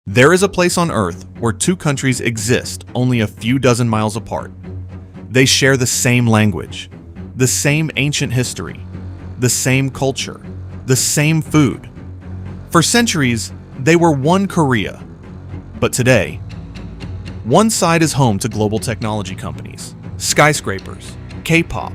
There is a place on Earth where two countries exist only a few dozen miles apart. They share the same language, the same ancient history, the same culture, the same food. For centuries, they were one Korea. But today, one side is home to global technology companies, skyscrapers, K-pop,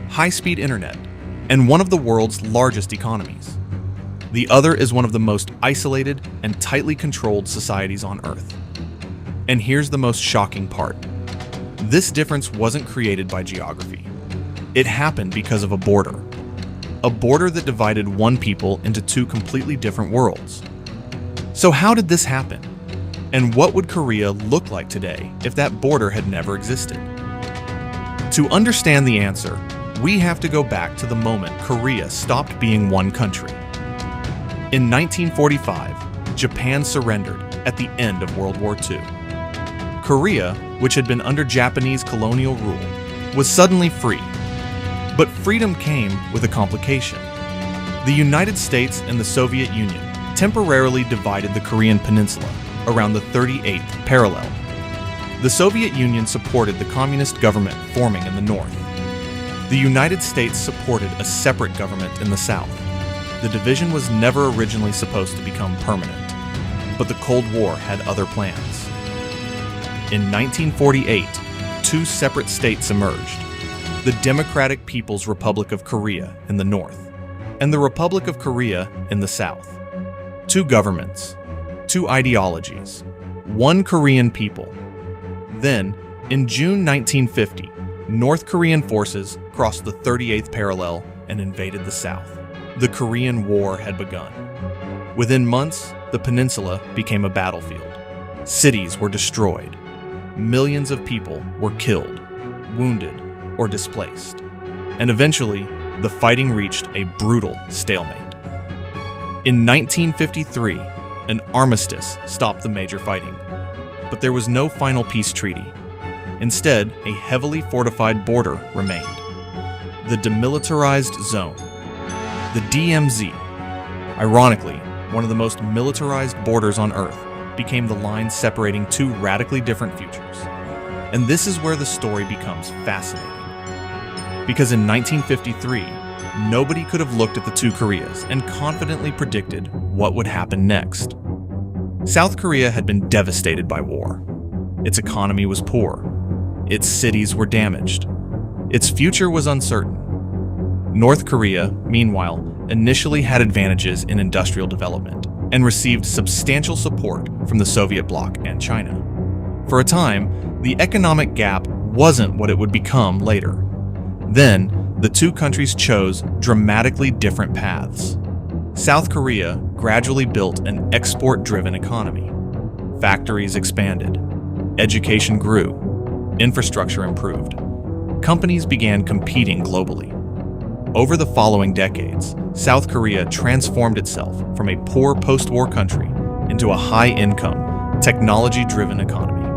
high-speed internet, and one of the world's largest economies. The other is one of the most isolated and tightly controlled societies on Earth. And here's the most shocking part. This difference wasn't created by geography. It happened because of a border that divided one people into two completely different worlds. So how did this happen? And what would Korea look like today if that border had never existed? To understand the answer, we have to go back to the moment Korea stopped being one country. In 1945, Japan surrendered at the end of World War II. Korea, which had been under Japanese colonial rule, was suddenly free. But freedom came with a complication. The United States and the Soviet Union temporarily divided the Korean Peninsula around the 38th parallel. The Soviet Union supported the communist government forming in the north. The United States supported a separate government in the south. The division was never originally supposed to become permanent, but the Cold War had other plans. In 1948, two separate states emerged: the Democratic People's Republic of Korea in the north, and the Republic of Korea in the south. Two governments, two ideologies, one Korean people. Then, in June 1950, North Korean forces crossed the 38th parallel and invaded the south. The Korean War had begun. Within months, the peninsula became a battlefield. Cities were destroyed. Millions of people were killed, wounded, or displaced. And eventually, the fighting reached a brutal stalemate. In 1953, an armistice stopped the major fighting. But there was no final peace treaty. Instead, a heavily fortified border remained. The Demilitarized Zone. The DMZ, ironically, one of the most militarized borders on Earth, became the line separating two radically different futures. And this is where the story becomes fascinating. Because in 1953, nobody could have looked at the two Koreas and confidently predicted what would happen next. South Korea had been devastated by war. Its economy was poor. Its cities were damaged. Its future was uncertain. North Korea, meanwhile, initially had advantages in industrial development and received substantial support from the Soviet bloc and China. For a time, the economic gap wasn't what it would become later. Then, the two countries chose dramatically different paths. South Korea gradually built an export-driven economy. Factories expanded. Education grew. Infrastructure improved. Companies began competing globally. Over the following decades, South Korea transformed itself from a poor post-war country into a high-income, technology-driven economy.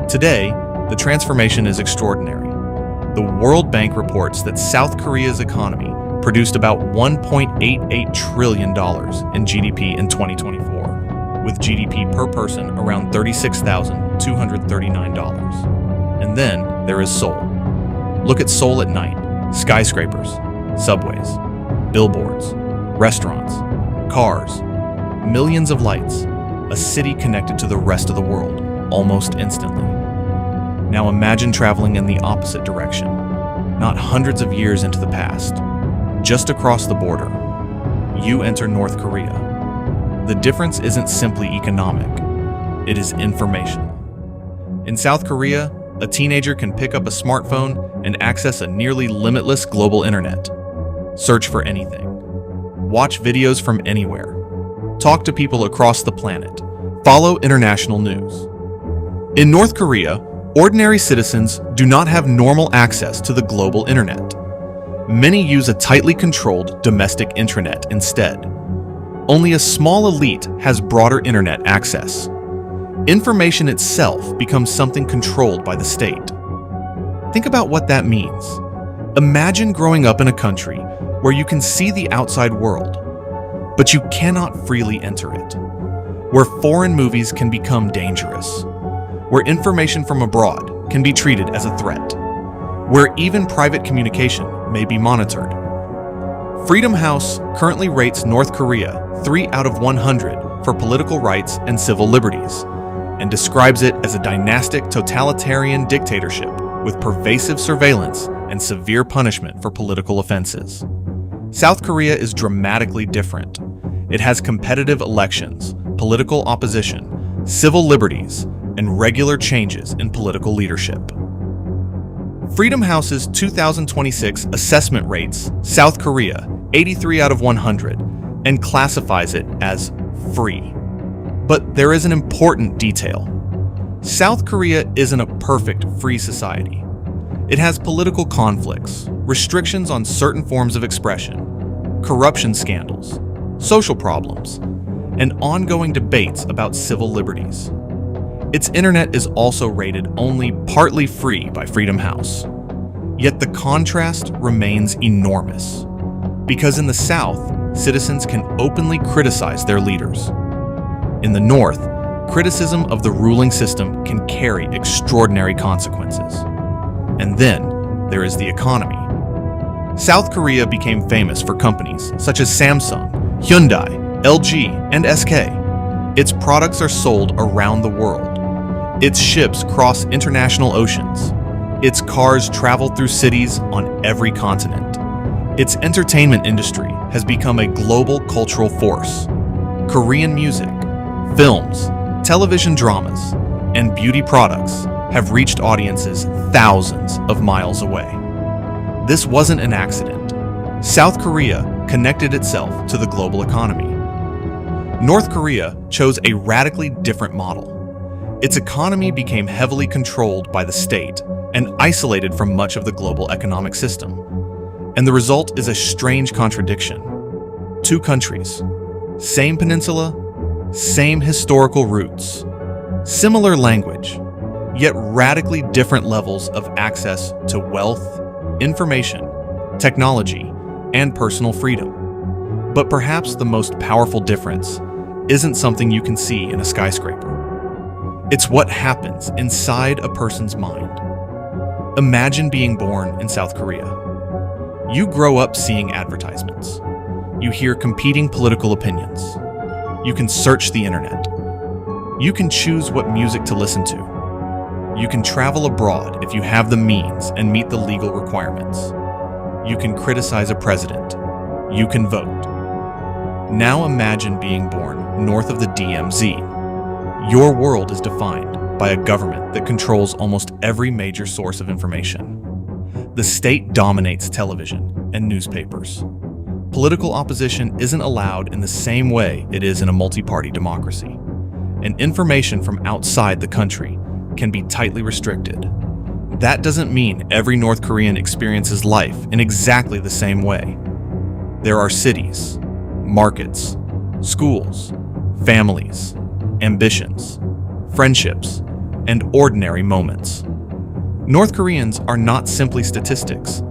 Today, the transformation is extraordinary. The World Bank reports that South Korea's economy produced about $1.88 trillion in GDP in 2024, with GDP per person around $36,239. And then there is Seoul. Look at Seoul at night. Skyscrapers, subways, billboards, restaurants, cars, millions of lights, a city connected to the rest of the world almost instantly. Now imagine traveling in the opposite direction, not hundreds of years into the past. Just across the border, you enter North Korea. The difference isn't simply economic, it is informational. In South Korea, a teenager can pick up a smartphone and access a nearly limitless global internet. Search for anything. Watch videos from anywhere. Talk to people across the planet. Follow international news. In North Korea, ordinary citizens do not have normal access to the global internet. Many use a tightly controlled domestic intranet instead. Only a small elite has broader internet access. Information itself becomes something controlled by the state. Think about what that means. Imagine growing up in a country where you can see the outside world, but you cannot freely enter it. where foreign movies can become dangerous, where information from abroad can be treated as a threat, where even private communication may be monitored. Freedom House currently rates North Korea 3 out of 100 for political rights and civil liberties, and describes it as a dynastic totalitarian dictatorship with pervasive surveillance and severe punishment for political offenses. South Korea is dramatically different. It has competitive elections, political opposition, civil liberties, and regular changes in political leadership. Freedom House's 2026 assessment rates South Korea 83 out of 100 and classifies it as free. But there is an important detail. South Korea isn't a perfect free society. It has political conflicts, restrictions on certain forms of expression, corruption scandals, social problems, and ongoing debates about civil liberties. Its internet is also rated only partly free by Freedom House. Yet the contrast remains enormous. Because in the South, citizens can openly criticize their leaders. In the North, criticism of the ruling system can carry extraordinary consequences. And then there is the economy. South Korea became famous for companies such as Samsung, Hyundai, LG, and SK. Its products are sold around the world. Its ships cross international oceans. Its cars travel through cities on every continent. Its entertainment industry has become a global cultural force. Korean music, films, television dramas, and beauty products have reached audiences thousands of miles away. This wasn't an accident. South Korea connected itself to the global economy. North Korea chose a radically different model. Its economy became heavily controlled by the state and isolated from much of the global economic system. And the result is a strange contradiction. Two countries, same peninsula, same historical roots, similar language, yet radically different levels of access to wealth, information, technology, and personal freedom. But perhaps the most powerful difference isn't something you can see in a skyscraper. It's what happens inside a person's mind. Imagine being born in South Korea. You grow up seeing advertisements. You hear competing political opinions. You can search the internet. You can choose what music to listen to. You can travel abroad if you have the means and meet the legal requirements. You can criticize a president. You can vote. Now imagine being born north of the DMZ. Your world is defined by a government that controls almost every major source of information. The state dominates television and newspapers. Political opposition isn't allowed in the same way it is in a multi-party democracy. And information from outside the country can be tightly restricted. That doesn't mean every North Korean experiences life in exactly the same way. There are cities, markets, schools, families, ambitions, friendships, and ordinary moments. North Koreans are not simply statistics.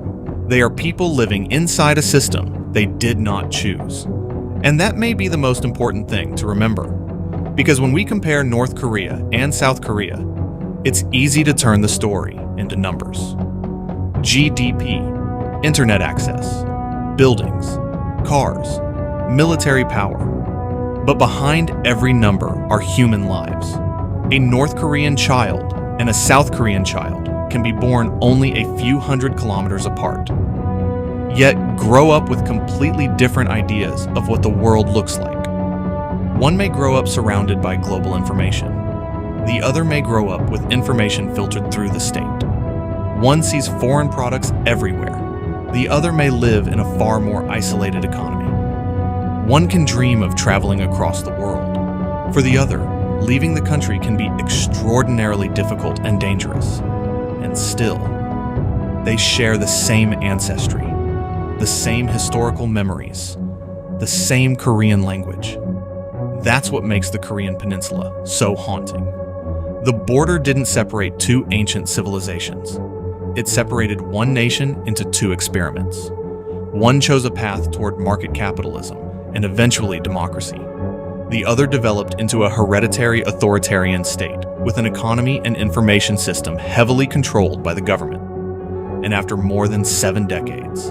They are people living inside a system they did not choose. And that may be the most important thing to remember. Because when we compare North Korea and South Korea, it's easy to turn the story into numbers. GDP, internet access, buildings, cars, military power. But behind every number are human lives. A North Korean child and a South Korean child can be born only a few hundred kilometers apart, yet grow up with completely different ideas of what the world looks like. One may grow up surrounded by global information. The other may grow up with information filtered through the state. One sees foreign products everywhere. The other may live in a far more isolated economy. One can dream of traveling across the world. For the other, leaving the country can be extraordinarily difficult and dangerous. And still, they share the same ancestry, the same historical memories, the same Korean language. That's what makes the Korean Peninsula so haunting. The border didn't separate two ancient civilizations. It separated one nation into two experiments. One chose a path toward market capitalism and eventually democracy. The other developed into a hereditary authoritarian state with an economy and information system heavily controlled by the government. And after more than 7 decades,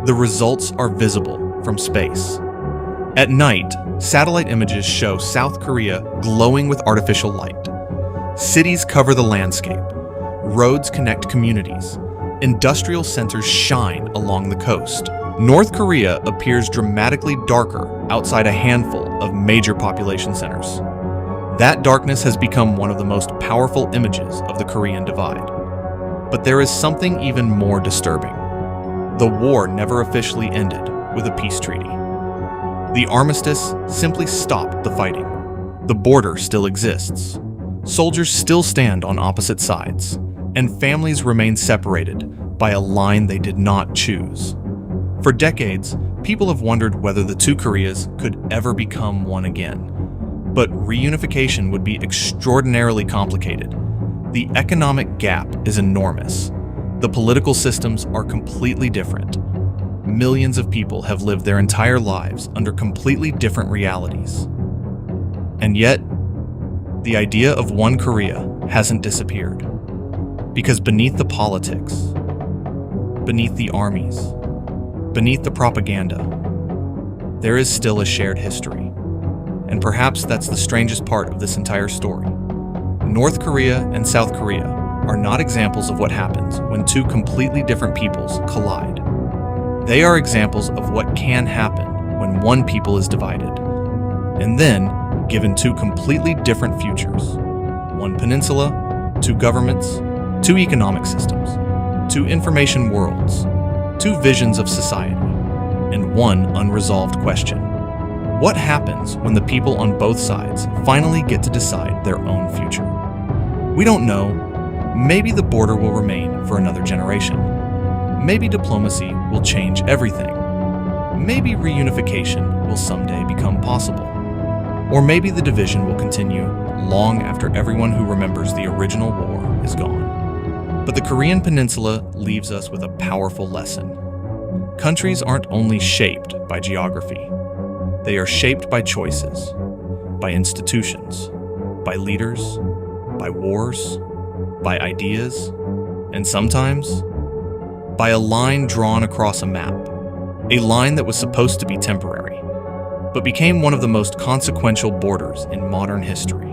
the results are visible from space. At night, satellite images show South Korea glowing with artificial light. Cities cover the landscape. Roads connect communities. Industrial centers shine along the coast. North Korea appears dramatically darker outside a handful of major population centers. That darkness has become one of the most powerful images of the Korean divide. But there is something even more disturbing. The war never officially ended with a peace treaty. The armistice simply stopped the fighting. The border still exists. Soldiers still stand on opposite sides, and families remain separated by a line they did not choose. For decades, people have wondered whether the two Koreas could ever become one again. But reunification would be extraordinarily complicated. The economic gap is enormous. The political systems are completely different. Millions of people have lived their entire lives under completely different realities. And yet, the idea of one Korea hasn't disappeared. Because beneath the politics, beneath the armies, beneath the propaganda, there is still a shared history. And perhaps that's the strangest part of this entire story. North Korea and South Korea are not examples of what happens when two completely different peoples collide. They are examples of what can happen when one people is divided, and then given two completely different futures. One peninsula, two governments, two economic systems, two information worlds, two visions of society, and one unresolved question. What happens when the people on both sides finally get to decide their own future? We don't know. Maybe the border will remain for another generation. Maybe diplomacy will change everything. Maybe reunification will someday become possible. Or maybe the division will continue long after everyone who remembers the original war is gone. But the Korean Peninsula leaves us with a powerful lesson. Countries aren't only shaped by geography. They are shaped by choices, by institutions, by leaders, by wars, by ideas, and sometimes by a line drawn across a map, a line that was supposed to be temporary, but became one of the most consequential borders in modern history.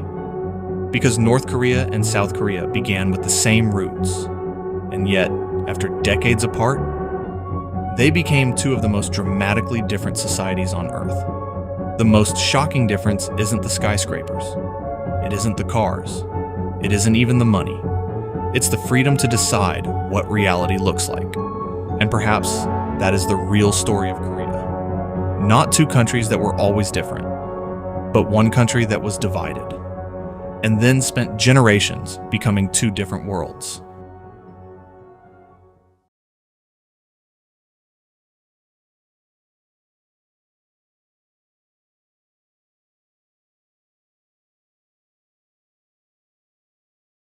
Because North Korea and South Korea began with the same roots, and yet, after decades apart, they became two of the most dramatically different societies on Earth. The most shocking difference isn't the skyscrapers. It isn't the cars. It isn't even the money. It's the freedom to decide what reality looks like. And perhaps that is the real story of Korea. Not two countries that were always different, but one country that was divided, and then spent generations becoming two different worlds.